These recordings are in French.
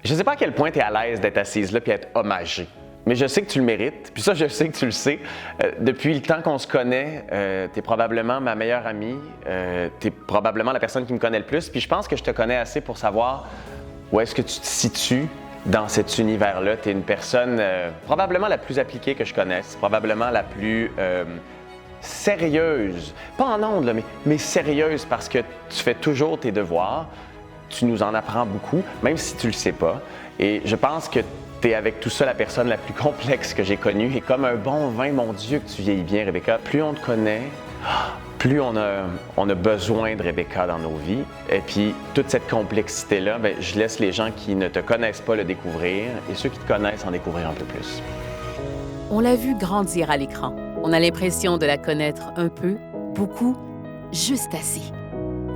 Je ne sais pas à quel point tu es à l'aise d'être assise là et être hommagée. Mais je sais que tu le mérites, puis ça, je sais que tu le sais. Depuis le temps qu'on se connaît, tu es probablement ma meilleure amie, tu es probablement la personne qui me connaît le plus, puis je pense que je te connais assez pour savoir où est-ce que tu te situes dans cet univers-là. Tu es une personne probablement la plus appliquée que je connaisse, probablement la plus sérieuse, pas en ondes, là, mais sérieuse parce que tu fais toujours tes devoirs, tu nous en apprends beaucoup, même si tu le sais pas. Et je pense que tu es avec tout ça la personne la plus complexe que j'ai connue. Et comme un bon vin, mon Dieu, que tu vieillis bien, Rebecca. Plus on te connaît, plus on a besoin de Rebecca dans nos vies. Et puis, toute cette complexité-là, bien, je laisse les gens qui ne te connaissent pas le découvrir et ceux qui te connaissent en découvrir un peu plus. On l'a vue grandir à l'écran. On a l'impression de la connaître un peu, beaucoup, juste assez.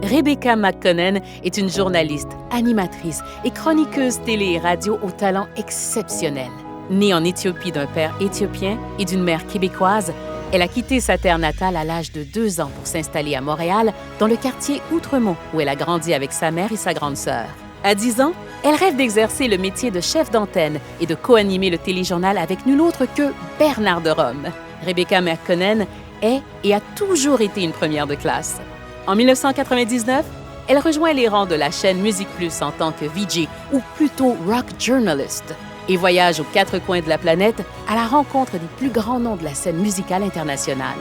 Rebecca McConnell est une journaliste, animatrice et chroniqueuse télé et radio au talent exceptionnel. Née en Éthiopie d'un père éthiopien et d'une mère québécoise, elle a quitté sa terre natale à l'âge de 2 ans pour s'installer à Montréal, dans le quartier Outremont, où elle a grandi avec sa mère et sa grande sœur. À 10 ans, elle rêve d'exercer le métier de chef d'antenne et de co-animer le téléjournal avec nul autre que Bernard de Rome. Rebecca McConnell est et a toujours été une première de classe. En 1999, elle rejoint les rangs de la chaîne Musique Plus en tant que VJ, ou plutôt rock journalist, et voyage aux 4 coins de la planète à la rencontre des plus grands noms de la scène musicale internationale.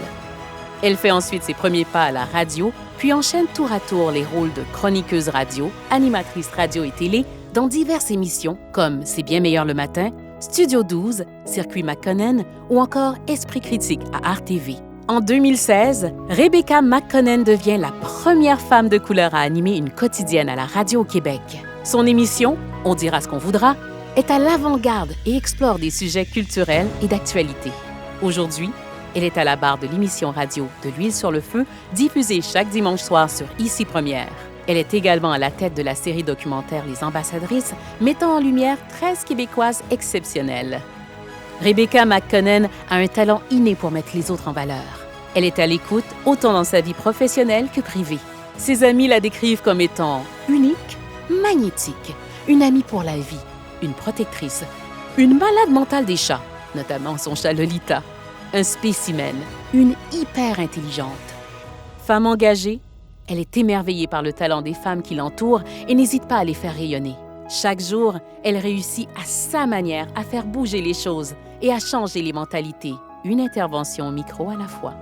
Elle fait ensuite ses premiers pas à la radio, puis enchaîne tour à tour les rôles de chroniqueuse radio, animatrice radio et télé dans diverses émissions comme C'est bien meilleur le matin, Studio 12, Circuit McConnell ou encore Esprit critique à RTV. En 2016, Rebecca McConnell devient la première femme de couleur à animer une quotidienne à la radio au Québec. Son émission, On dira ce qu'on voudra, est à l'avant-garde et explore des sujets culturels et d'actualité. Aujourd'hui, elle est à la barre de l'émission radio De l'huile sur le feu, diffusée chaque dimanche soir sur Ici Première. Elle est également à la tête de la série documentaire Les Ambassadrices, mettant en lumière 13 Québécoises exceptionnelles. Rebecca McConnell a un talent inné pour mettre les autres en valeur. Elle est à l'écoute autant dans sa vie professionnelle que privée. Ses amis la décrivent comme étant unique, magnétique, une amie pour la vie, une protectrice, une malade mentale des chats, notamment son chat Lolita, un spécimen, une hyper intelligente. Femme engagée, elle est émerveillée par le talent des femmes qui l'entourent et n'hésite pas à les faire rayonner. Chaque jour, elle réussit à sa manière à faire bouger les choses et à changer les mentalités, une intervention au micro à la fois.